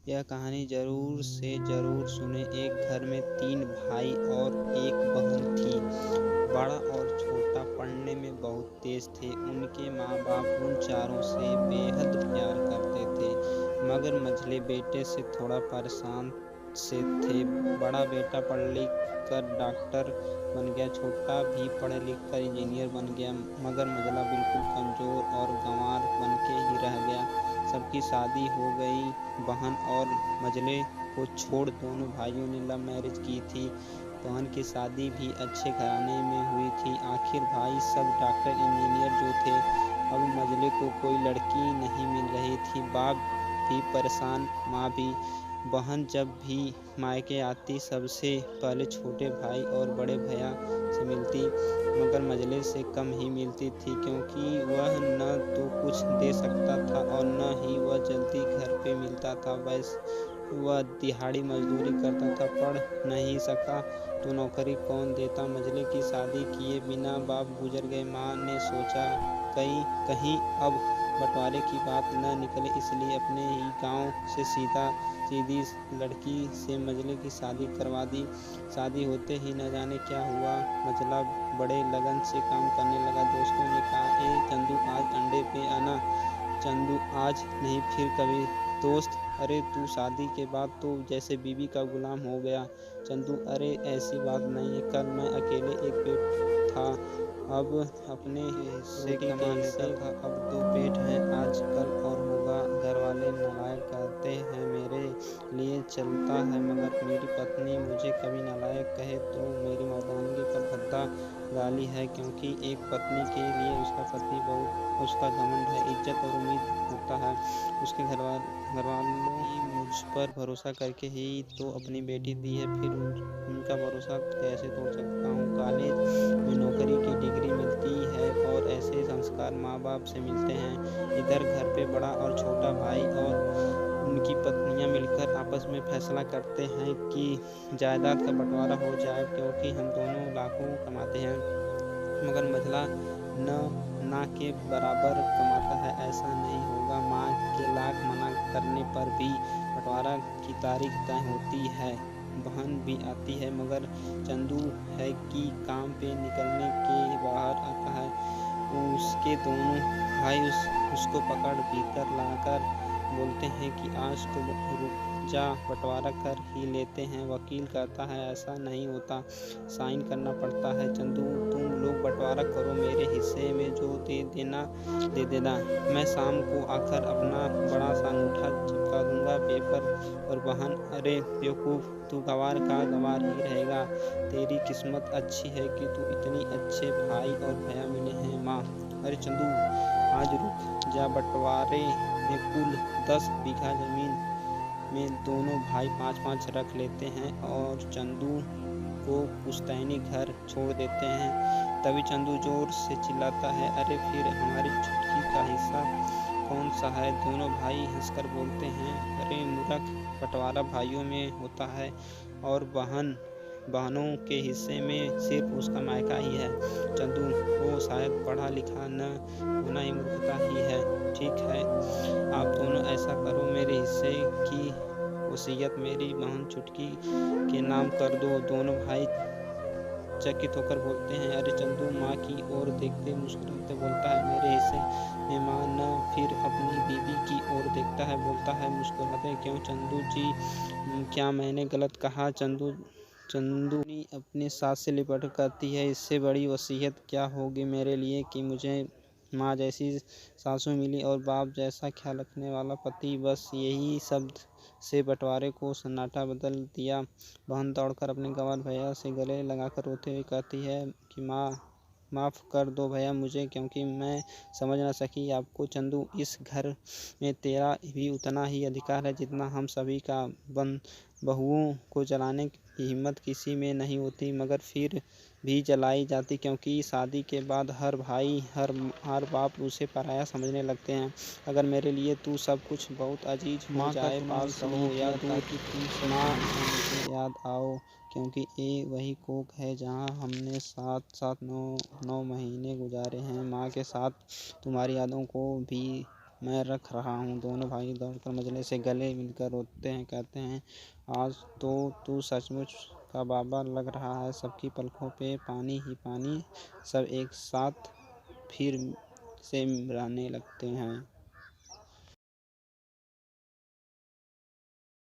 यह कहानी ज़रूर से ज़रूर सुने। एक घर में 3 भाई और एक बहन थी। बड़ा और छोटा पढ़ने में बहुत तेज़ थे। उनके माँ-बाप उन चारों से बेहद प्यार करते थे, मगर मझले बेटे से थोड़ा परेशान से थे। बड़ा बेटा पढ़ लिख कर डॉक्टर बन गया, छोटा भी पढ़ लिख कर इंजीनियर बन गया, मगर मझला बिल्कुल कमज़ोर और गँवार बनके ही रह गया। सबकी शादी हो गई। बहन और मझले को छोड़ दोनों भाइयों ने लव मैरिज की थी। बहन की शादी भी अच्छे घराने में हुई थी। आखिर भाई सब डॉक्टर इंजीनियर जो थे, अब मझले को कोई लड़की नहीं मिल रही थी। बाप भी परेशान, माँ भी। बहन जब भी मायके आती सबसे पहले छोटे भाई और बड़े भैया से मिलती, मगर मझले से कम ही मिलती थी, क्योंकि वह न तो कुछ दे सकता था और न ही वह जल्दी घर पे मिलता था। बस वह दिहाड़ी मजदूरी करता था, पढ़ नहीं सका तो नौकरी कौन देता। मझले की शादी किए बिना बाप गुजर गए। माँ ने सोचा कहीं अब बंटवारे की बात न निकले, इसलिए अपने ही गांव से सीधी लड़की से मझले की शादी करवा दी। शादी होते ही न जाने क्या हुआ, मझला बड़े लगन से काम करने लगा। दोस्तों ने कहा, ए चंदू आज अंडे पे आना। चंदू, आज नहीं फिर कभी। दोस्त, अरे तू शादी के बाद तो जैसे बीवी का गुलाम हो गया। चंदू, अरे ऐसी बात नहीं है, कल मैं अकेले एक पेट था, अब अपने हिस्से कमा लेता था, अब 2 पेट हैं, आज कल और होगा। घर वाले नालायक कहते हैं, मेरे लिए चलता है, मगर मेरी पत्नी मुझे कभी नालायक कहे तो मेरी मर्दानगी पर भद्दा गाली है, क्योंकि एक पत्नी के लिए उसका पति बहुत उसका घमंड है, इज्जत और उम्मीद होता है। उसके घरवालों ही मुझ पर भरोसा करके ही तो अपनी बेटी दी है, फिर उनका भरोसा कैसे तोड़ सकता हूँ। कॉलेज में नौकरी की डिग्री मिलती है और ऐसे संस्कार माँ बाप से मिलते हैं। इधर घर पे बड़ा और छोटा भाई और उनकी पत्नियां मिलकर आपस में फैसला करते हैं कि जायदाद का बंटवारा हो जाए, क्योंकि हम दोनों लाखों कमाते हैं, मगर मझला ना के बराबर कमाता है। ऐसा नहीं होगा। माँ के लाख मना करने पर भी बंटवारा की तारीख तय होती है। बहन भी आती है, मगर चंदू है कि काम पे निकलने के बाहर आता है। उसके दोनों भाई उसको पकड़ भीतर लाकर बोलते हैं कि आज तो रुक जा, बंटवारा कर ही लेते हैं। वकील कहता है, ऐसा नहीं होता, साइन करना पड़ता है। चंदू, तुम लोग बंटवारा करो, मेरे हिस्से में जो दे देना। मैं शाम को आकर अपना बड़ा सा अंगूठा चिपका दूंगा पेपर पर। बहन, अरे बेवकूफ़, तू गँवार का गँवार ही रहेगा। तेरी किस्मत अच्छी है कि तू इतने अच्छे भाई और भैया मिले हैं। माँ, अरे चंदू, आज रुक जा, बंटवारे में कुल 10 बीघा जमीन में दोनों भाई 5-5 रख लेते हैं और चंदू को पुश्तैनी घर छोड़ देते हैं। तभी चंदू जोर से चिल्लाता है, अरे फिर हमारी छुटकी का हिस्सा कौन सा है। दोनों भाई हंसकर बोलते हैं, अरे मूर्ख, बंटवारा भाइयों में होता है और बहनों के हिस्से में सिर्फ उसका मायका ही है। चंदू, वो शायद पढ़ा लिखा न होना ही मूर्खता ही है। ठीक है, आप दोनों ऐसा करो, मेरे हिस्से की वसीयत मेरी बहन छुटकी के नाम कर दो। दोनों भाई चकित होकर बोलते हैं, अरे चंदू माँ की ओर देखते मुस्कुराते बोलता है, मेरे हिस्से में माँ न। फिर अपनी बीवी की ओर देखता है, बोलता है मुस्कुराते, क्यों चंदू जी, क्या मैंने गलत कहा। चंदू अपनी सास से लिपट कर कहती है, इससे बड़ी वसीयत क्या होगी मेरे लिए कि मुझे माँ जैसी सासू मिली और बाप जैसा ख्याल रखने वाला पति। बस यही शब्द से बंटवारे को सन्नाटा बदल दिया। बहन दौड़कर अपने गंवार भैया से गले लगाकर रोते हुए कहती है कि माफ़ कर दो भैया मुझे, क्योंकि मैं समझ न सकी आपको। चंदू, इस घर में तेरा भी उतना ही अधिकार है जितना हम सभी का। बहुओं को जलाने की हिम्मत किसी में नहीं होती, मगर फिर भी जलाई जाती, क्योंकि शादी के बाद हर भाई हर बाप उसे पराया समझने लगते हैं। अगर मेरे लिए तू सब कुछ बहुत अजीज हो जाए, पास हो या दूर, माँ मुझे याद आओ, क्योंकि ये वही कोख है जहाँ हमने साथ साथ 9 महीने गुजारे हैं। माँ के साथ तुम्हारी यादों को भी मैं रख रहा हूँ। दोनों भाई दौड़कर मंजले से गले मिलकर रोते हैं, कहते हैं, आज तो तू सचमुच का बाबा लग रहा है। सबकी पलकों पे पानी ही पानी। सब एक साथ फिर से रहने लगते हैं।